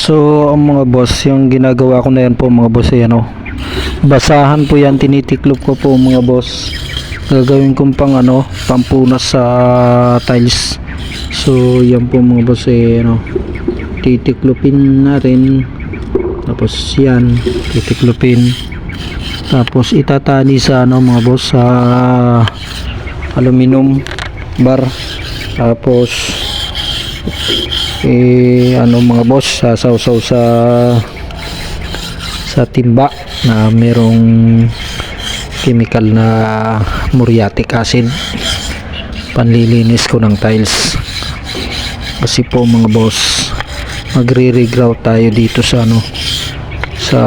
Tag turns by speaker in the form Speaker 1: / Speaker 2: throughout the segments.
Speaker 1: So ang mga boss, yung ginagawa ko na yan po mga boss ay basahan po yan, tinitiklop ko po mga boss. Gagawin kong pampunas sa tiles. So yan po mga boss ay titiklopin natin. Tapos yan, titiklopin. Tapos itatali sa mga boss sa aluminum bar. Tapos mga boss, sasaw-saw sa timba na merong chemical na muriatic acid, panlilinis ko ng tiles. Kasi po mga boss, magre-regrout tayo dito sa sa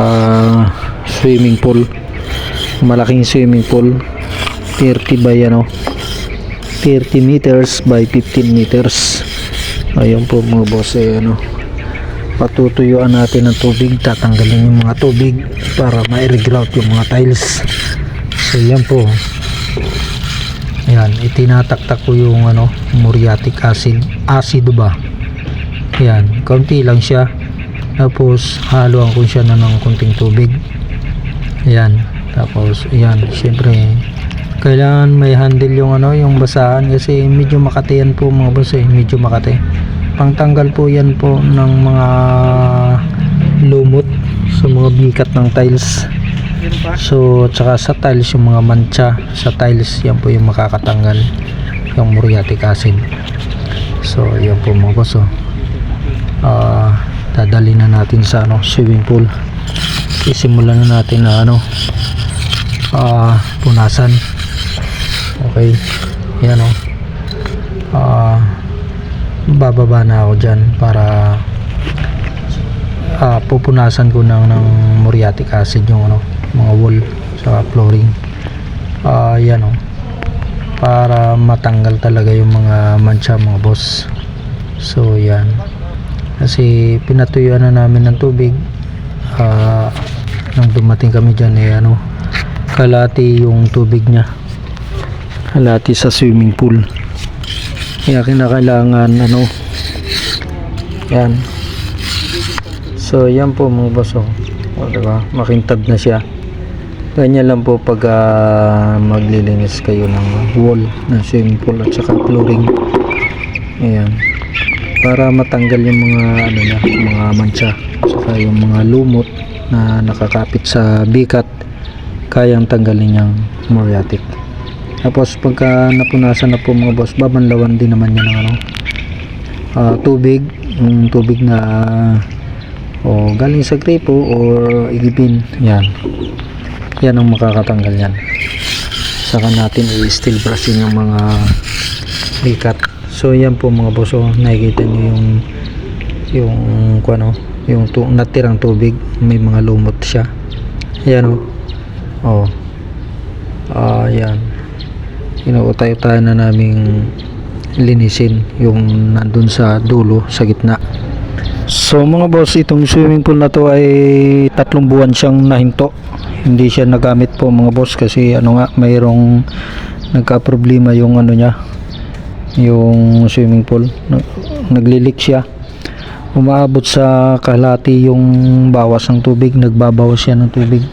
Speaker 1: swimming pool, malaking swimming pool, 30 by 30 meters by 15 meters. Ayun po mga boss, patutuyuan natin ng tubig, tatanggalin yung mga tubig para ma-regrout yung mga tiles. So yan po, yan, itinataktak ko yung muriatic acid ba, yan, kaunti lang siya. Tapos haluan ko siya ng konting tubig, yan. Tapos yan, syempre kailangan may handle yung basahan kasi medyo makati yan po mga boss, medyo makati. Pangtanggal po yan po ng mga lumot sa mga bikat ng tiles. So tsaka sa tiles, yung mga mancha sa tiles, yan po yung makakatanggal yung muriatic acid. So yan po mga boss, dadali na natin sa swimming pool. Isimulan na natin na punasan. Okay, yan bababa na ako dyan para pupunasan ko ng muriatic acid yung mga wall sa flooring. Yan para matanggal talaga yung mga mancha mga boss. So yan, kasi pinatuyuan na namin ng tubig. Nang dumating kami dyan kalati yung tubig niya, kalati sa swimming pool. Kaya kinakailangan yan. So yan po mga boss, diba? Makintab na siya. Ganyan lang po pag maglilinis kayo ng wall ng swimming pool at saka flooring. Ayan, para matanggal yung mga mga mancha, saka yung mga lumot na nakakapit sa bikat, kayang tanggalin yung muriatic. Tapos pagka napunasan na po mga boss, babanlawan din naman yan ng tubig, yung tubig na galing sa gripo or igipin. Yan ang makakatanggal yan. Saka natin i-steel brushing yung mga bikat. So yan po mga boss, nakikita nyo yung natirang tubig, may mga lumot siya. Yan yan, tayo na naming linisin yung nandun sa dulo, sa gitna. So mga boss, itong swimming pool na to ay 3 buwan siyang nahinto, hindi siya nagamit po mga boss, kasi mayroong nagka-problema yung niya, yung swimming pool, naglilik siya. Umaabot sa kalahati yung bawas ng tubig, nagbabawas siya ng tubig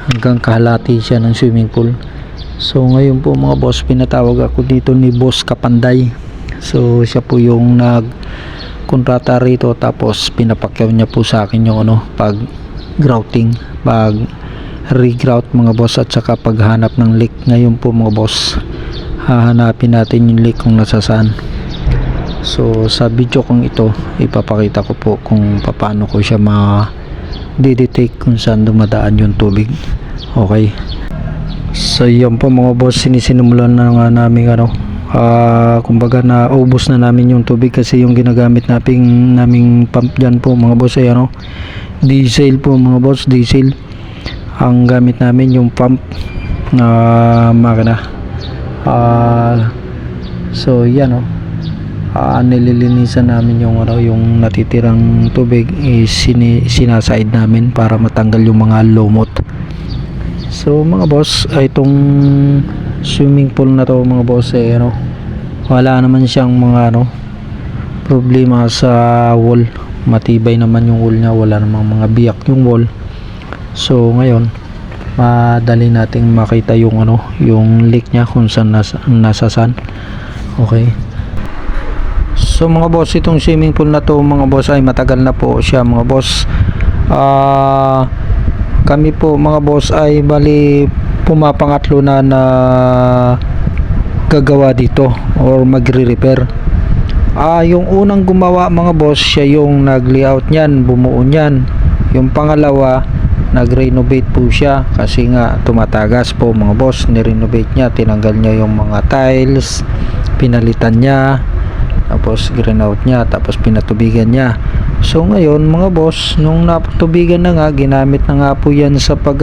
Speaker 1: hanggang kalahati siya ng swimming pool. So ngayon po mga boss, pinatawag ako dito ni Boss Kapanday. So siya po yung nagkontrata rito, tapos pinapakyaw niya po sa akin yung pag grouting, pag regrout mga boss, at saka paghanap ng leak. Ngayon po mga boss, hahanapin natin yung leak kung nasasaan. So sa video kong ito, ipapakita ko po kung paano ko siya ma-detect kung saan dumadaan yung tubig. Okay, so yan po mga boss, sinisimulan na nga namin kumbaga na ubos na namin yung tubig, kasi yung ginagamit naming pump dyan po mga boss ay diesel po mga boss, diesel ang gamit namin, yung pump na makina. So yan nililinisan namin yung natitirang tubig, sinasaid namin para matanggal yung mga lumot. So mga boss, itong swimming pool na to mga boss wala naman siyang mga problema sa wall. Matibay naman yung wall niya, wala namang mga biyak yung wall. So ngayon madali nating makita yung yung leak niya kung saan nasa saan. Okay, so mga boss, itong swimming pool na to mga boss ay matagal na po siya mga boss. Kami po mga boss ay bali pumapangatlo na gagawa dito or magre-repair. Yung unang gumawa mga boss, siya yung nag-layout niyan, bumuo niyan. Yung pangalawa, nag-renovate po siya kasi nga tumatagas po mga boss. Ni-renovate niya, tinanggal niya yung mga tiles, pinalitan niya, tapos green-out niya, tapos pinatubigan niya. So ngayon mga boss, nung napatubigan na nga, ginamit na nga po yan sa pag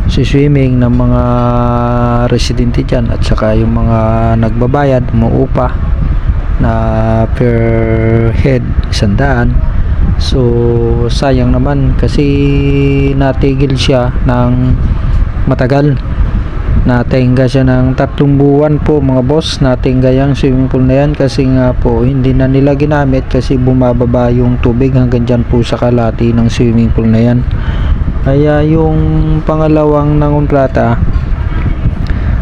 Speaker 1: swimming ng mga residente dyan at saka yung mga nagbabayad, umuupa na per head 100. So sayang naman kasi natigil siya ng matagal, natingga siya ng 3 buwan po mga boss. Natingga yung swimming pool na yan kasi nga po hindi na nila ginamit kasi bumababa yung tubig hanggang dyan po sa kalati ng swimming pool na yan. Kaya yung pangalawang nangontrata,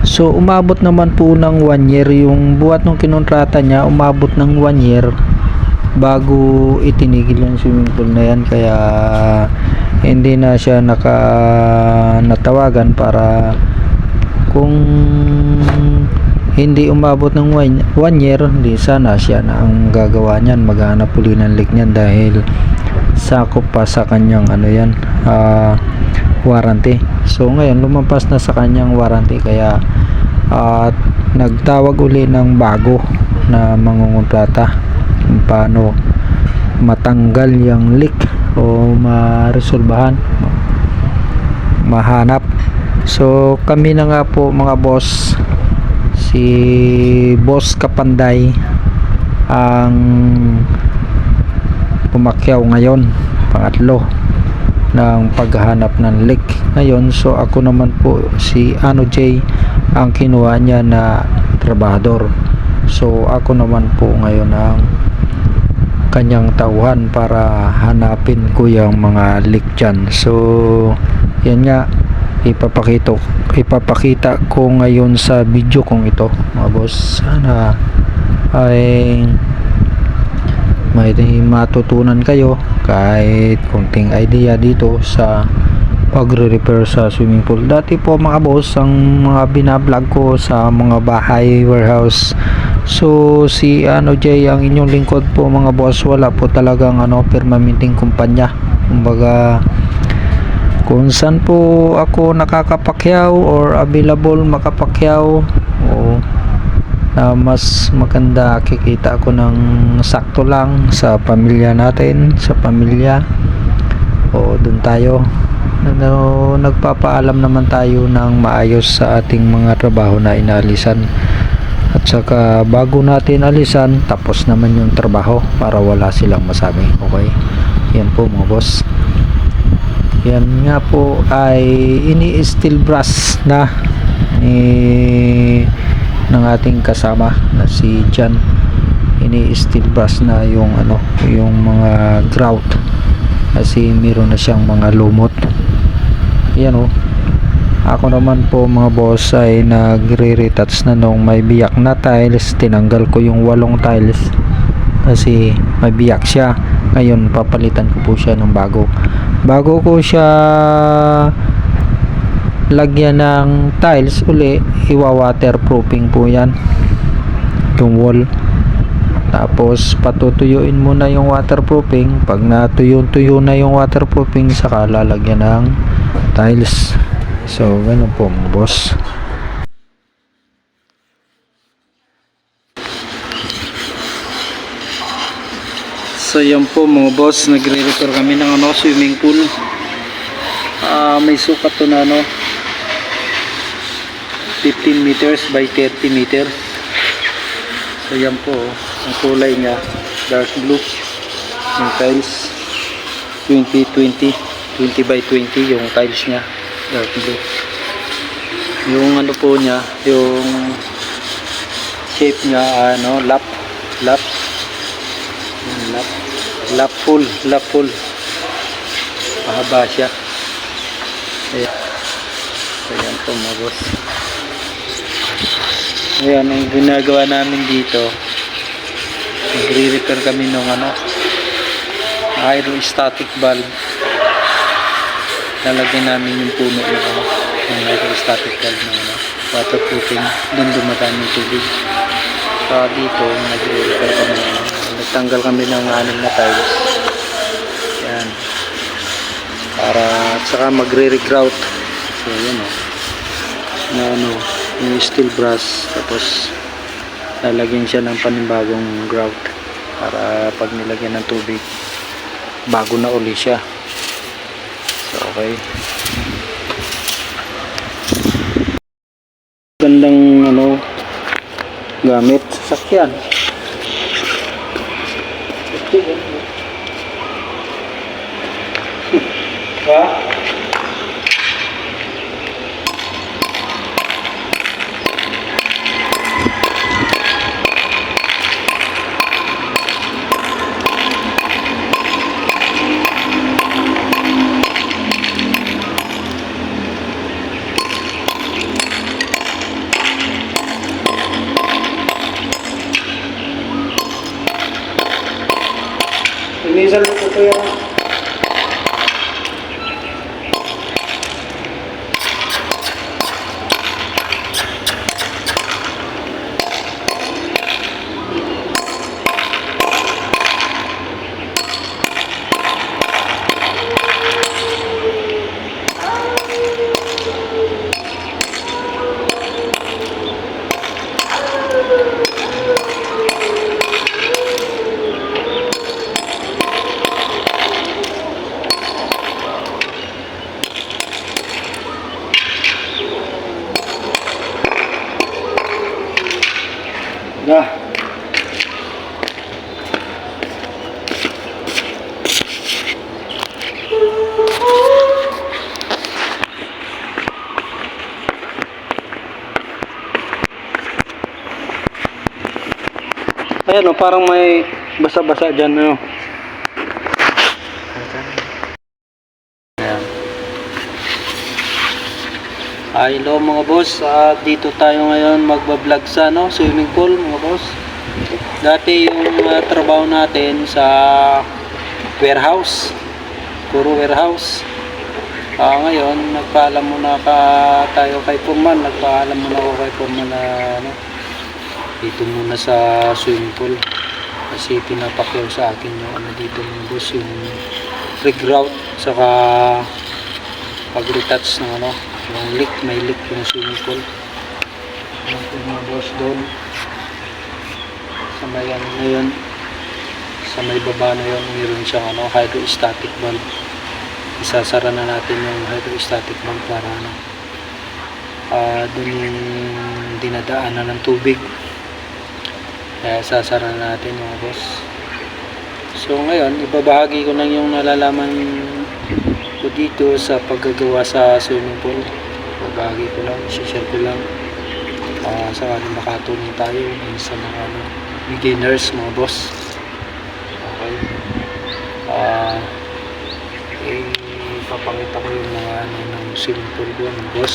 Speaker 1: so umabot naman po ng 1 year yung buhat ng kinontrata niya, umabot ng 1 year bago itinigil yung swimming pool na yan. Kaya hindi na siya natawagan para kung hindi umabot ng 1 year, hindi sana siya na ang gagawa niyan, maghanap uli ng leak niyan dahil sakop pa sa kanyang warranty. So ngayon lumampas na sa kanyang warranty, kaya nagtawag uli ng bago na mangungontrata kung paano matanggal yung leak o maresolbahan, mahanap. So kami na nga po mga boss, si Boss Kapanday ang pumakyaw ngayon, pangatlo ng paghahanap ng leak ngayon. So ako naman po, si J ang kinuha niya na trabahador. So ako naman po ngayon ang kanyang tauhan para hanapin ko yung mga leak dyan. So yan nga, ipapakita ko ngayon sa video kong ito mga boss. Sana ay may matutunan kayo kahit konting idea dito sa pagre-repair sa swimming pool. Dati po mga boss, ang mga binablog ko sa mga bahay, warehouse. So si J ang inyong lingkod po mga boss, wala po talagang permanenteng kumpanya. Kumbaga kung saan po ako nakakapakyaw or available makapakyaw, na mas maganda, kikita ako ng sakto lang sa pamilya natin, sa pamilya, doon tayo nagpapaalam naman tayo ng maayos sa ating mga trabaho na inaalisan. At saka bago natin alisan, tapos naman yung trabaho para wala silang masabi. Okay, yan po mga boss. Yan nga po ay ini-steel brush na ng ating kasama na si Jan. Ini-steel brush na yung yung mga grout kasi meron na siyang mga lumot. Yan ako naman po mga boss ay nagre-retouch na nung may biyak na tiles. Tinanggal ko yung 8 tiles kasi may biyak siya. Ngayon papalitan ko po siya ng bago ko siya lagyan ng tiles uli. Iwa-waterproofing po yan yung wall, tapos patutuyuin muna yung waterproofing. Pag natuyo na yung waterproofing, saka lalagyan ng tiles. So ganun po mga boss. So yan po mga boss, nagre-repair kami ng swimming pool. May sukat to na 15 meters by 30 meters. So yan po, ang kulay niya dark blue. Yung tiles 20 by 20 yung tiles niya, dark blue. Yung po niya, yung shape niya ano, lap, yung lap full. Mahaba siya. Ayan po mga boss. Ayan, ang ginagawa namin dito, nagre-repair kami ng ano, hydrostatic valve. Lalagyan namin yung puno ng ano, ng hydrostatic valve na ano, waterproofing, doon dumadaan yung tubig. So dito, nagre-repair kami ng ano, nagtanggal kami ng anim na tiles. Yan. Para, at saka magre-regrout. So yun o. Na ano, yung steel brass, tapos lalagyan siya ng panibagong grout para pag nilagyan ng tubig, bago na uli siya. So okay. Gandang ano, gamit sasakyan. Ha? Inisan mo ito yan. Nah. Ayan o, parang may basa-basa dyan o. Ayan. Hello mga boss, dito tayo ngayon magbablog sa no, swimming pool mga boss. Dati yung trabaho natin sa warehouse, puro warehouse. Ngayon nagpaalam muna tayo kay Foreman, nagpaalam muna ako kay Foreman na ano, dito muna sa swimming pool kasi pinapakyaw sa akin yung ano dito mga boss, yung regrout saka pag-retouch ng ano, yung leak, may leak yung swimming pool. Yung mga boss doon sa may ano na yun, sa may baba na yun, mayroon siyang ano, hydrostatic valve. Isasara na natin yung hydrostatic valve para ano, doon yung dinadaanan ng tubig. Kaya sasara na natin mga boss. So ngayon, ibabahagi ko lang yung nalalaman ko dito sa paggagawa sa swimming pool. Ibabahagi ko lang, share ko lang. Sakaling makatulong tayo sa mga ano, beginners mga boss. Okay. Papakita ko yung mga ano ng swimming pool ko mga boss.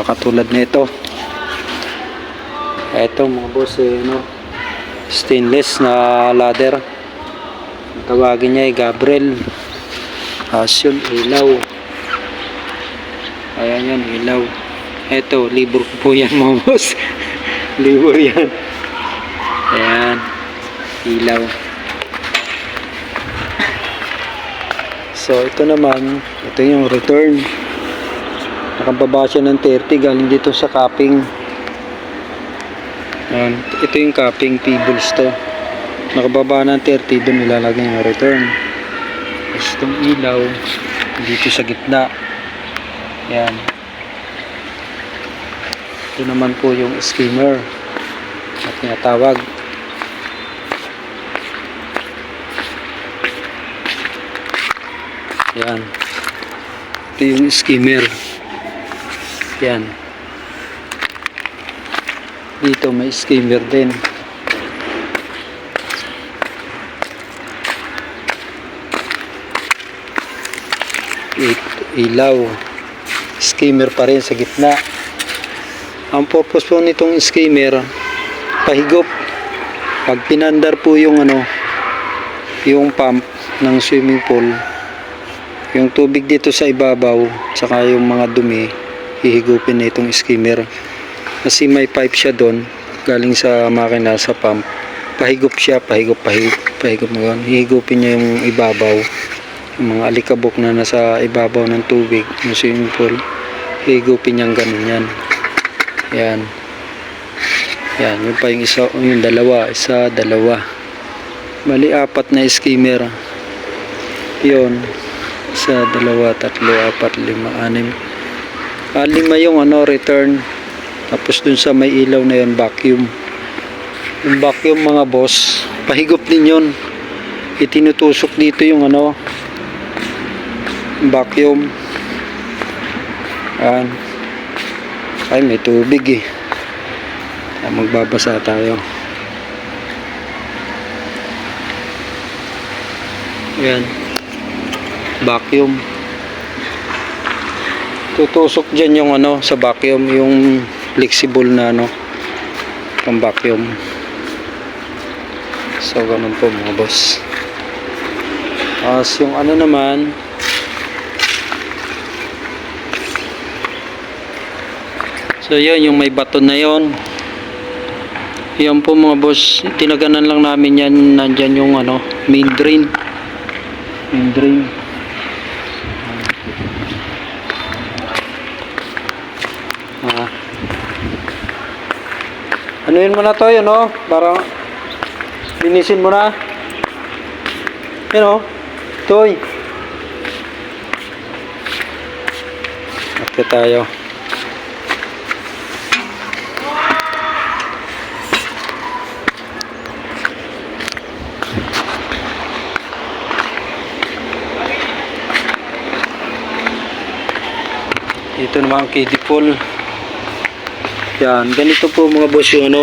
Speaker 1: Katulad nito. Ito mga boss, no, stainless na ladder. Tawagin niya ay Gabriel. Yun, ilaw. Ayan yan, ilaw. Ito, libur ko po yan mga boss. Libur yan. Ayan, ilaw. So ito naman, ito yung return. Nakababa siya ng 30 galing dito sa capping. Ayan, ito yung capping pebbles to. Nakababa ng 30, doon nilalagay yung return. Tapos itong ilaw dito sa gitna. Ayan. Ito naman po yung skimmer na tinatawag. Ayan. Ito yung skimmer. Ayan. Dito may skimmer din. Ilaw. Skimmer pa rin sa gitna. Ang purpose po nitong skimmer, pahigop. Pag pinandar po yung yung pump ng swimming pool, yung tubig dito sa ibabaw, saka yung mga dumi, hihigupin na itong skimmer. Kasi may pipe siya doon, galing sa makina, sa pump. Pahigop siya, pahigop mo. Hihigupin niya yung ibabaw. Yung mga alikabok na nasa ibabaw ng tubig ng swimming pool, hihigupin niyang ganun yan. Yan. Yan, yung pa yung isa, yung dalawa, bali 4 na skimmer. Yun, 1, 2, 3, 4, 5, 6. 5 yung return. Tapos dun sa may ilaw na yun, vacuum. Yung vacuum mga boss, pahigop din yun. Itinutusok dito yung vacuum. Yan. Ay, may tubig eh. Magbabasa tayo. Yan. Vacuum. Tutusok dyan yung sa vacuum, yung flexible na pang vacuum. So, ganun po mga boss. As yung naman, so yun, yung may baton na yun. Yan po mga boss, tinaganan lang namin yan. Nandyan yung main drain. Anuin mo na to yun para linisin mo na. Yun toy. Okay tayo. Ito naman ang kiddie pool. Yan, ganito po mga boss yung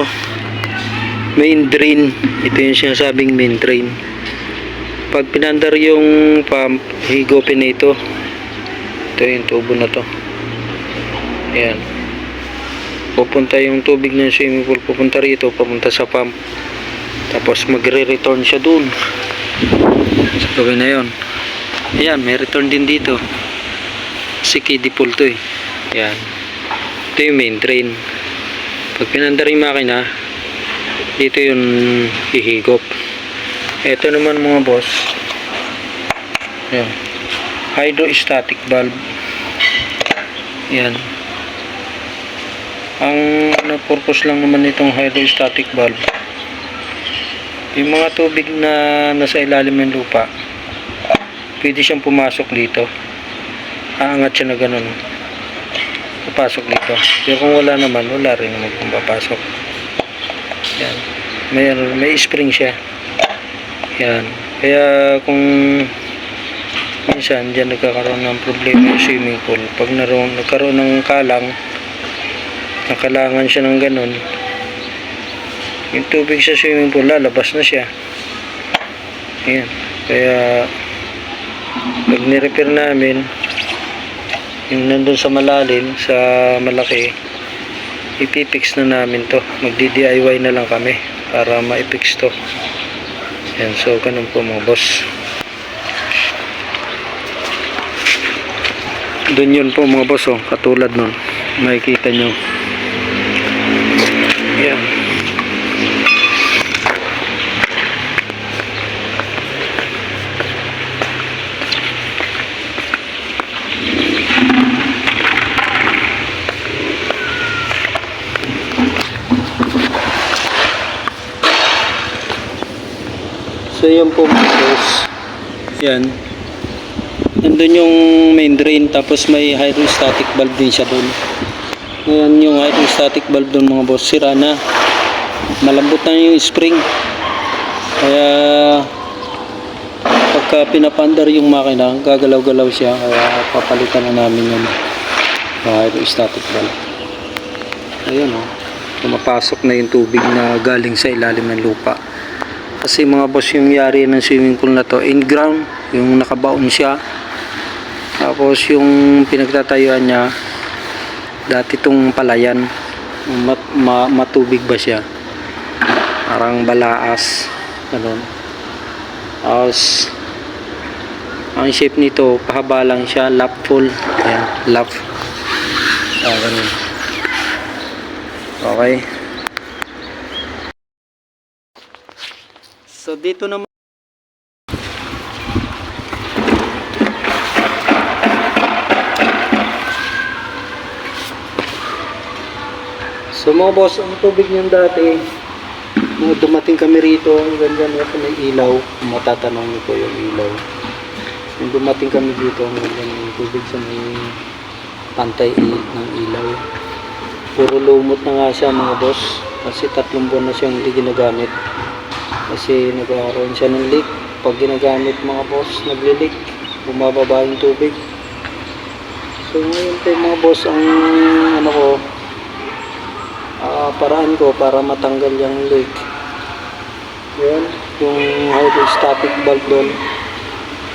Speaker 1: main drain. Ito yung sinasabing main drain. Pag pinandar yung pump, higopin na ito. Ito yung tubo na to. Yan. Pupunta yung tubig ng swimming pool, pupunta rito, pupunta sa pump. Tapos magre-return siya dun. So, gawin na yun. Ayan, may return din dito. Kasi kiddie pool to eh. Yan. Ito yung main drain. Pag pinandar yung makina, dito yung hihigop. Ito naman mga boss, yan, hydrostatic valve. Yan. Ang purpose lang naman nitong hydrostatic valve, yung mga tubig na nasa ilalim ng lupa, pwede siyang pumasok dito. Aangat siya na ganun, papasok dito. Pero kung wala naman, wala rin naman kung papasok. Yan. May spring siya. Yan. Kaya kung minsan dyan nagkakaroon ng problema yung swimming pool, pag nagkaroon ng kalang, nakalangan siya ng ganun, yung tubig sa swimming pool lalabas na siya. Yan. Kaya pag nirepair namin yung nandun sa malalim, sa malaki, ipipix na namin to. Magdi-DIY na lang kami para ma-fix to. Yan, so ganun po mga boss. Doon yun po mga boss, katulad nun, makikita nyo. Yan. So yan po mga boss. Yan. Nandun yung main drain, tapos may hydrostatic valve din siya doon. Ngayon yung hydrostatic valve doon mga boss, sira na. Malambot na yung spring. Kaya pagka pinapandar yung makina, gagalaw-galaw siya. Kaya papalitan na namin yung hydrostatic valve. Ayun pumapasok na yung tubig na galing sa ilalim ng lupa. Kasi mga boss, yung yari ng swimming pool na to, in ground, yung nakabaon siya. Tapos yung pinagtatayuan niya, dati itong palayan, matubig ba siya? Parang balaas, ganun. Tapos ang shape nito, pahaba lang siya, lap pool. Ayan, lap. Ganun. Okay. So dito naman so mga boss, ang tubig niyan dati, nung dumating kami rito, ang ganda na may ilaw. Matatanong niyo po yung ilaw. Nung dumating kami dito, ang ganda ng tubig sa may pantay ng ilaw. Puro lumot na nga siya mga boss. Kasi 3 buwan na siyang hindi ginagamit. Kasi nagkakaroon siya ng leak. Pag ginagamit mga boss, nagli-leak. Bumababa yung tubig. So ngayon tayo mga boss, ang ano ko, paraan ko para matanggal yung leak. Yan, yung hydrostatic valve doon.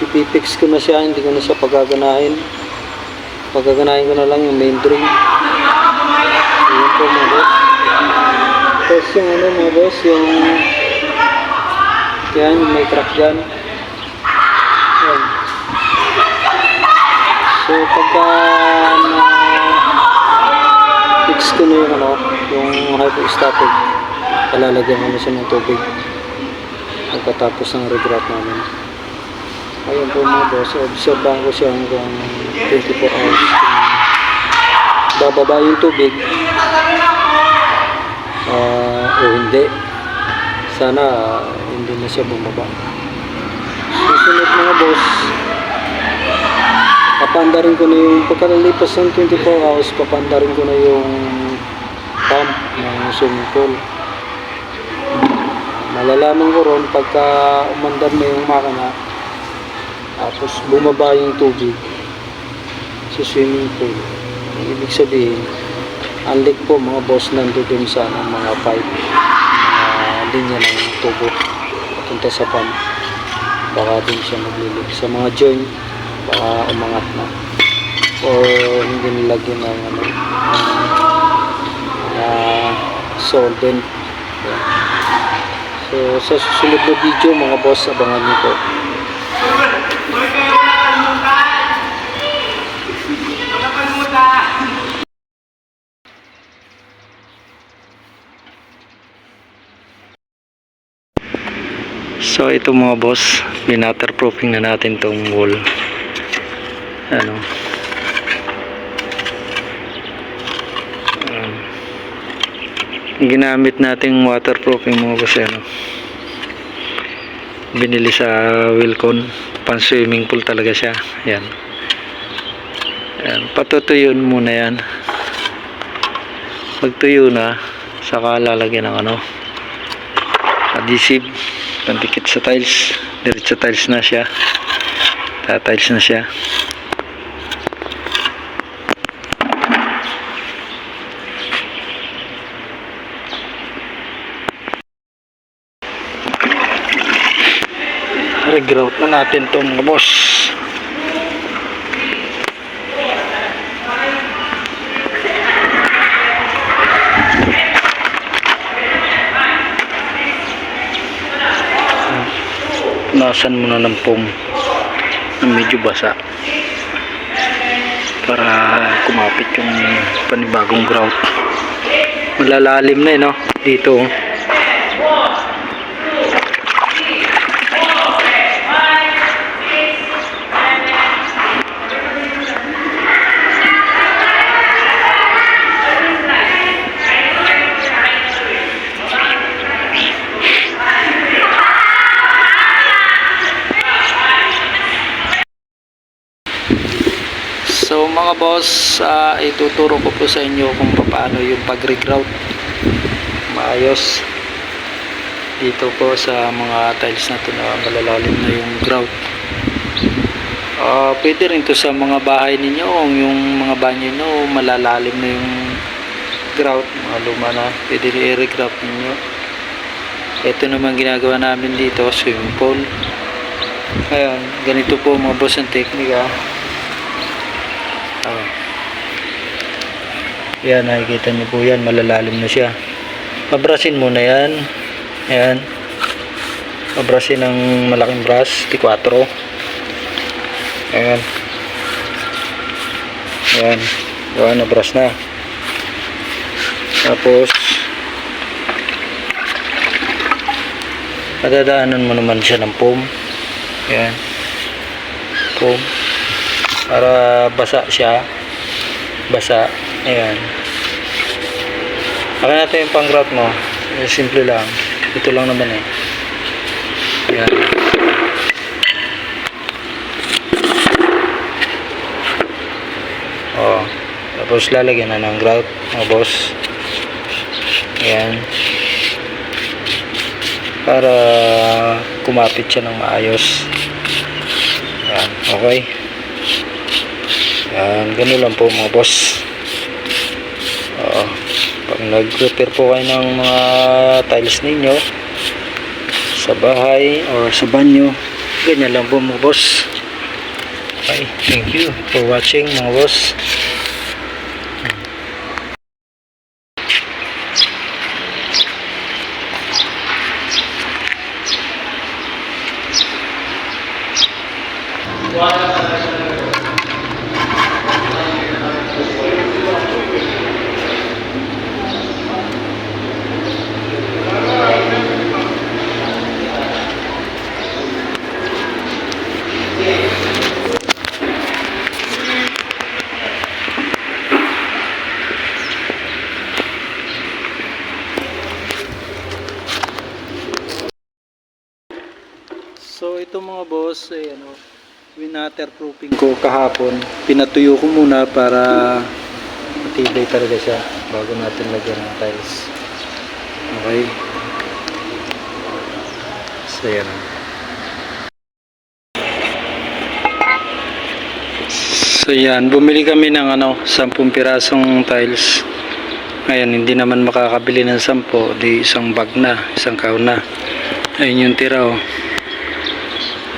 Speaker 1: Ipipix ko na siya, hindi ko na siya pagaganahin. Pagaganahin ko na lang yung main drain. Ayan po mga boss. Tapos yung ano mga boss, yung yan, may crack dyan. Yan. So pagka fix ko na yung ano, yung hydrostatic, palalagyan ko na siya ng tubig pagkatapos ng regrout namin. Ayun po mga boss, obserbahan ko siya hanggang 24 hours. Bababa yung tubig o hindi. Sana hindi na siya bumaba. Susunod mga boss, papandarin ko na yung pagkalipas ng 24 hours, papandarin ko na yung pump ng swimming pool. Malalaman ko ron pagka umandar na yung makina, tapos bumaba yung tubig sa swimming pool. Ibig sabihin, ang leak po mga boss nandun sa mga pipe, linya ng tubo papunta sa pump. Baka din siya maglilig sa mga joint, baka umangat na or hindi nilagyan ng ano, solvent. So sa susunod na video mga boss, abangan nyo po. So ito mga boss, binaterproofing na natin tong wall. Ano, ginamit nating waterproofing mga boss, ano, binili sa Wilcon, pan swimming pool talaga siya. Yan, yan, patutuyun muna yan. Pagtuyo na, saka lalagyan ng ano, adhesive, pandikit sa tiles. Diretso tiles na siya, tiles na siya. Regrout na natin to mga boss. Punasan muna ng foam na medyo basa para kumapit yung panibagong grout. Malalalim na no dito. So mga boss, ituturo ko po sa inyo kung paano yung pag-regrout maayos dito po sa mga tiles na to na malalalim na yung grout. Pwede rin to sa mga bahay ninyo, yung mga banyo nyo malalalim na yung grout, mga mga luma na, pwede i-recraft ninyo. Ito naman ginagawa namin dito, swimming pool. Ayan, ganito po mga boss ang teknika. Yan, nakikita niyo po yan, malalalim na siya. Pabrasin muna yan. Ayan. Pabrasin ng malaking brush, T4. Ayan. Ayan. Ayan, nabrush na. Tapos, padadaanan mo naman siya ng foam. Ayan. Foam. Para basa siya. Basa. Ayan. Akin natin yung pang-grout mo. Simple lang. Ito lang naman eh. Ayan. Tapos lalagyan na ng grout mga boss. Ayan. Para kumapit siya ng maayos. Ayan. Okay. Ayan. Ganun lang po mga boss. Pag nag-prepare po kayo ng mga tiles ninyo sa bahay or sa banyo, ganyan lang po mga boss. Okay. Thank you for watching mga boss. So ito mga boss, winaterproofing ko kahapon. Pinatuyo ko muna para matibay talaga siya bago natin lagyan ng tiles. Okay. So yan. So yan, bumili kami ng 10 pirasong tiles. Ngayon hindi naman makakabili ng 10, di isang bag na, isang kahon na. Ayun yung tira oh.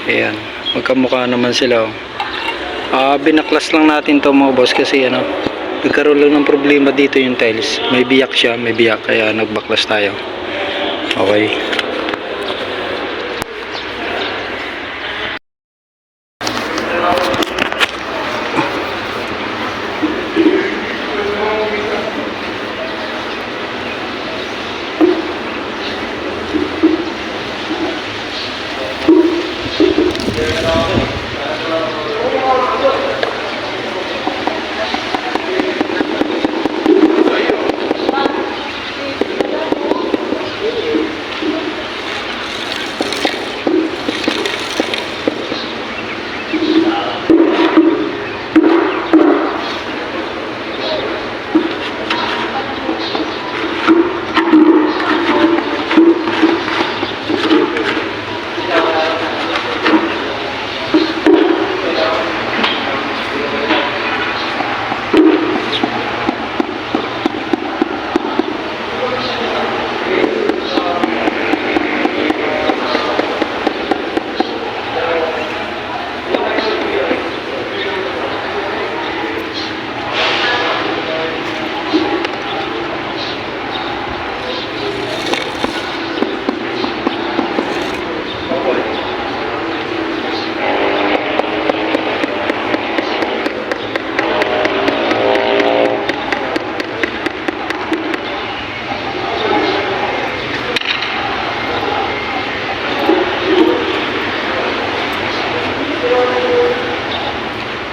Speaker 1: Ayan, magkamukha naman sila oh. Binaklas lang natin to mga boss kasi nagkaroon lang ng problema dito yung tiles. May biyak siya, may biyak, kaya nagbaklas tayo. Okay.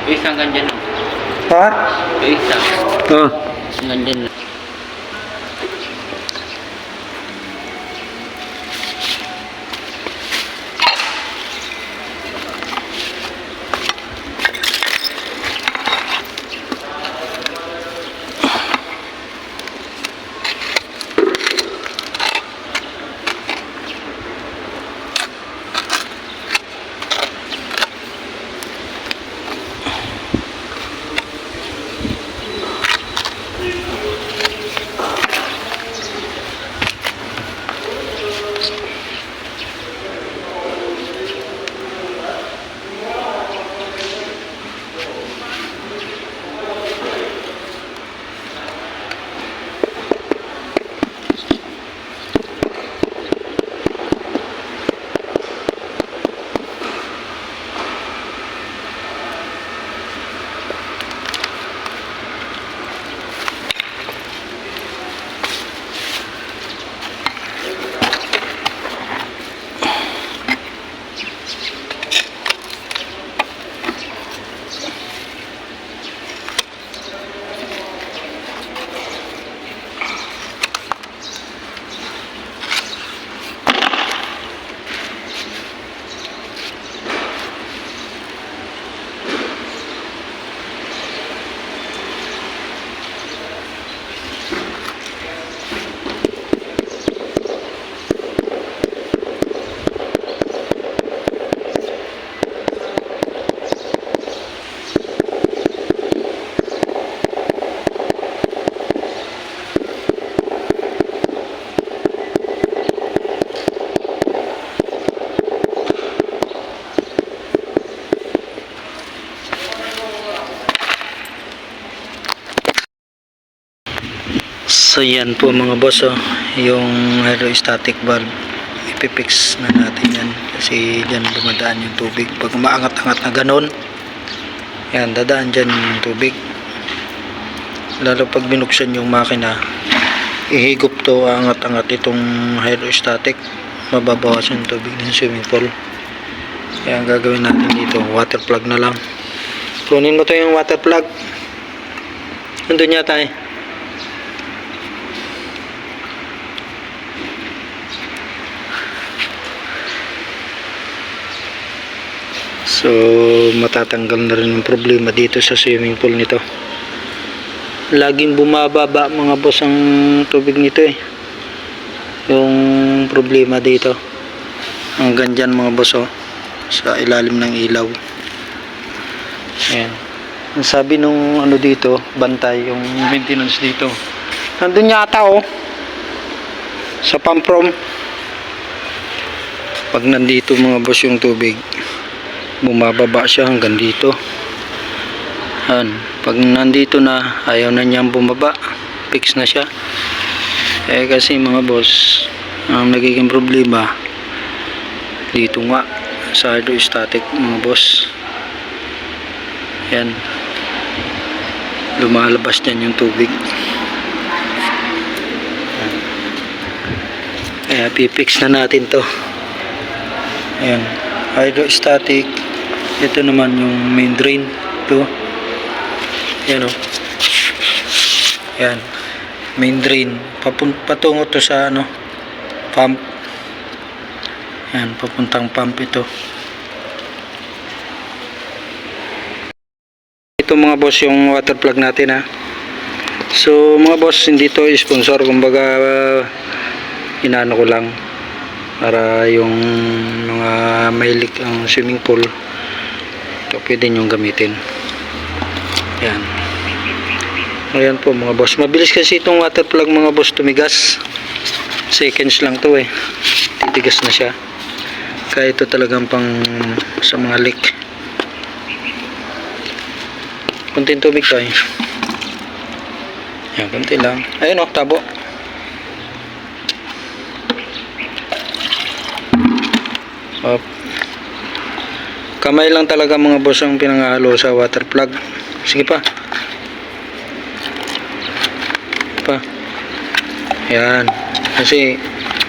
Speaker 2: Isang ganyan.
Speaker 1: Ha?
Speaker 2: Isa.
Speaker 1: Oh.
Speaker 2: Isang ganyan.
Speaker 1: So yan po mga boss, yung hydrostatic valve, ipipix na natin yan kasi dyan dumadaan yung tubig. Pag umaangat-angat na ganon, yan, dadaan dyan yung tubig. Lalo pag binuksan yung makina, ihigop to, angat-angat itong hydrostatic, mababawas yung tubig ng swimming pool. Kaya ang gagawin natin dito, water plug na lang. Kunin mo to yung water plug. Nandun yata eh. So matatanggal na rin yung problema dito sa swimming pool nito. Laging bumababa mga boss ang tubig nito eh. Yung problema dito hanggang dyan mga boss, sa ilalim ng ilaw. Ayan. Ang sabi nung ano dito, bantay, yung maintenance dito, nandun yata sa pump room. Pag nandito mga boss yung tubig, bumababa siya hanggang dito. Pag nandito na, ayaw na niyang bumaba, fix na siya. Kasi mga boss, ang nagiging problema dito nga sa hydrostatic mga boss, yan, lumalabas dyan yung tubig. Kaya pipix na natin to. Ayan, hydrostatic. Ito naman yung main drain to. Yan yan, main drain patungo to sa pump. Yan, papuntang pump ito. Ito mga boss yung water plug natin So mga boss, hindi to sponsor, kumbaga inano ko lang para yung mga mahilig ang swimming pool, ito pwede nyong gamitin. Yan. Ayan po mga boss, mabilis kasi itong water plug mga boss tumigas. Seconds lang to titigas na siya. Kaya ito talagang pang sa mga leak. Kunting tubig to yan, kunti lang. Ayun tabo. Kamay lang talaga mga boss ang pinangahalo sa water plug. Sige pa. Yan. Kasi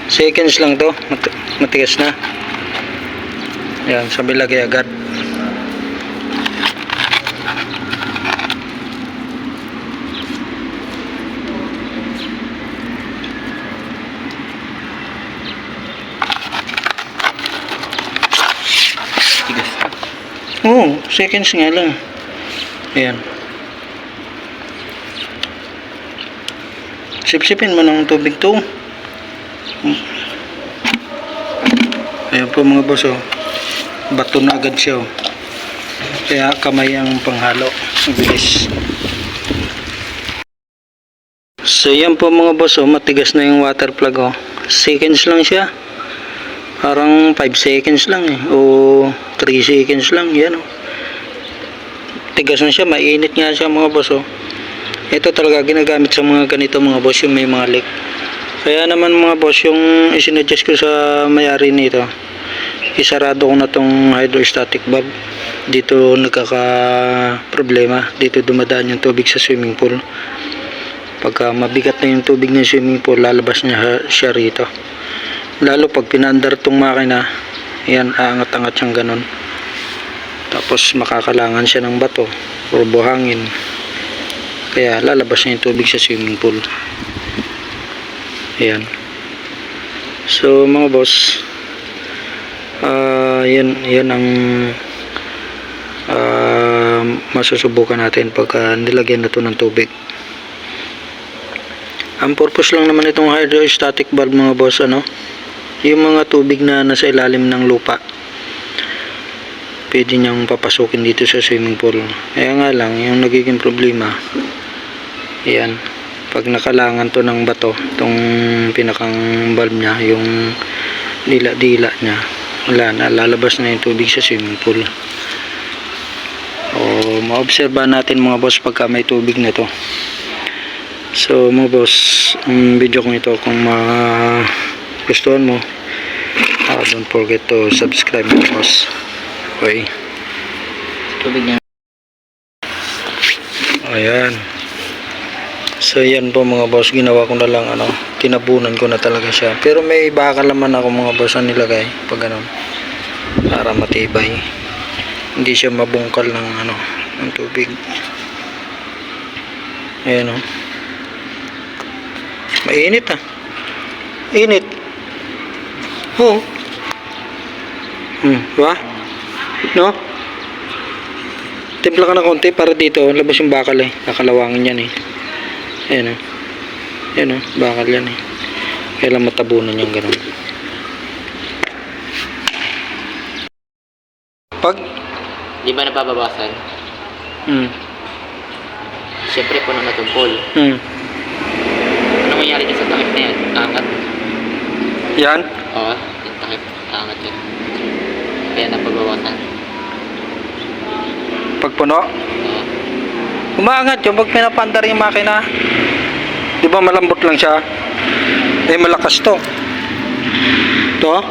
Speaker 1: seconds lang to, matigas na. Yan, sabi lagay agad. Seconds nga lang. Ayan. Sipsipin mo ng tubig to. Ayan po mga boss bato na agad siya kaya kamay ang panghalo, mabilis. So yan po mga boss matigas na yung water plug seconds lang siya, parang 5 seconds lang o 3 seconds lang. Yan tigas na siya, mainit nga siya mga boss ito talaga ginagamit sa mga ganito mga boss, yung may mga leak. Kaya naman mga boss, yung isinuggest ko sa may-ari nito, isarado ko na tong hydrostatic valve. Dito nagkaka problema, dito dumadaan yung tubig sa swimming pool. Pagka mabigat na yung tubig ng swimming pool, lalabas niya siya rito. Lalo pag pinandar tong makina, yan, aangat-angat siyang ganon. Tapos makakalangan siya ng bato o buhangin, kaya lalabas niya yung tubig sa swimming pool. Ayan. So mga boss, yan ang masusubukan natin pagka nilagyan na ito ng tubig. Ang purpose lang naman itong hydrostatic valve mga boss, yung mga tubig na nasa ilalim ng lupa, pwede niyang papasukin dito sa swimming pool. Kaya nga lang, yung nagiging problema, yan, pag nakalangan to ng bato, itong pinakang valve niya, yung dila-dila niya, wala na, lalabas na yung tubig sa swimming pool. O maobserba natin mga boss pagka may tubig na to, So mga boss, ang video kong ito kung gustuhan mo, don't forget to subscribe mga boss. Okay.
Speaker 2: Tubig niya.
Speaker 1: Ayan. So yan po mga boss, ginawa ko na lang tinabunan ko na talaga siya. Pero may bakal naman ako mga boss ang nilagay pag ganun, para matibay. Hindi siya mabungkal ng tubig. Ayan o. Mainit Init. Oo. Diba? No? Timpla ka ng konti para dito labas yung bakal kakalawangin yan Ayan Ayan bakal yan kailan matabunan yung ganun. Pag
Speaker 2: Di ba nababawasan? Siyempre puno na itong pool. Ano mangyari dyan sa takip na yan? Angat.
Speaker 1: Yan?
Speaker 2: Oo, yung takip. Angat yan. Kaya nababawasan.
Speaker 1: Pag puno?
Speaker 2: Oo.
Speaker 1: Umaangat yun pag pinapandar yung makina. Di ba malambot lang siya? Malakas to. To?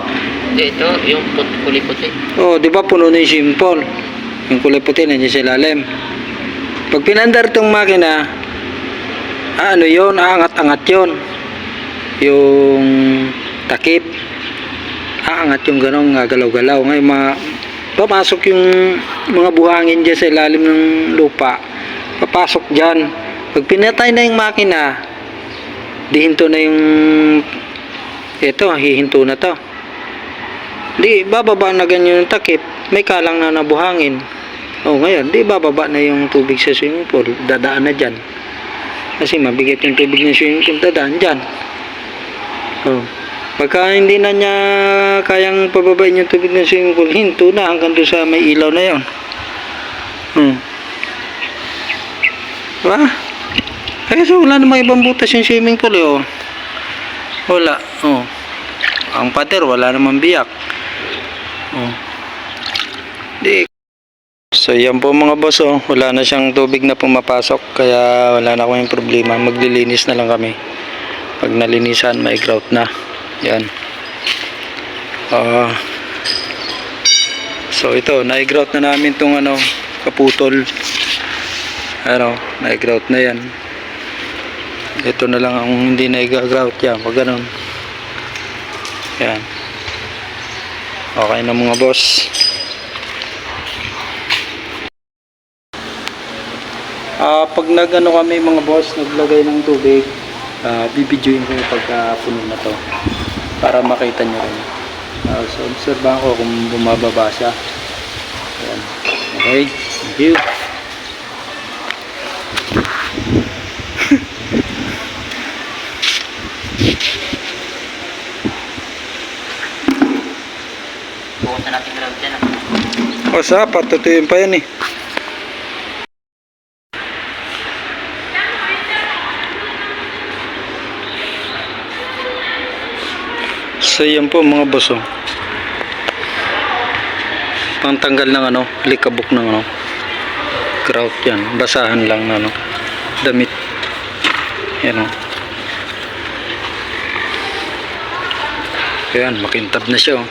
Speaker 2: Hindi, ito, yung kulay puti.
Speaker 1: Oh, di ba puno na yung simple? Yung kulay puti nandiyan sa ilalim. Pag pinandar tong makina, yun, aangat-angat yun. Yung takip. Aangat yung ganong galaw-galaw. Ngayon, papasok yung mga buhangin dyan sa ilalim ng lupa. Papasok dyan. Pag pinatay na yung makina, dihinto na yung hihinto na to. Di bababa na ganyan yung takip, may kalang na nabuhangin. Ngayon, di bababa na yung tubig sa swimming pool, dadaan na dyan. Kasi mabigat yung tubig ng swimming pool, dadaan dyan. Pagka hindi na niya kayang pababain yung tubig ng swimming pool, hinto na hanggang doon sa may ilaw na yon. Diba? Kasi wala namang ibang butas yung swimming pool Wala. Ang pader, wala namang biyak. So yan po mga boss wala na siyang tubig na pumapasok, kaya wala na akong problema, maglilinis na lang kami. Pag nalinisan, may grout na yan. So ito, na-grout na namin tong kaputol. Na-grout na yan. Ito na lang ang hindi na-grout yan, pag ganun. Yan. Okay na mga boss. Pag kami mga boss, naglagay ng tubig, bibidyoin ko yung pagkapuno na to para makita nyo rin. So obserbahan ko kung bumababa siya. Ayan. Okay, thank you.
Speaker 2: Bukasan natin ground dyan
Speaker 1: Sapat, tutuyin pa yan So yan po mga boss pangtanggal ng likabok ng grout yan, basahan lang na damit yan ayan, makintab na siya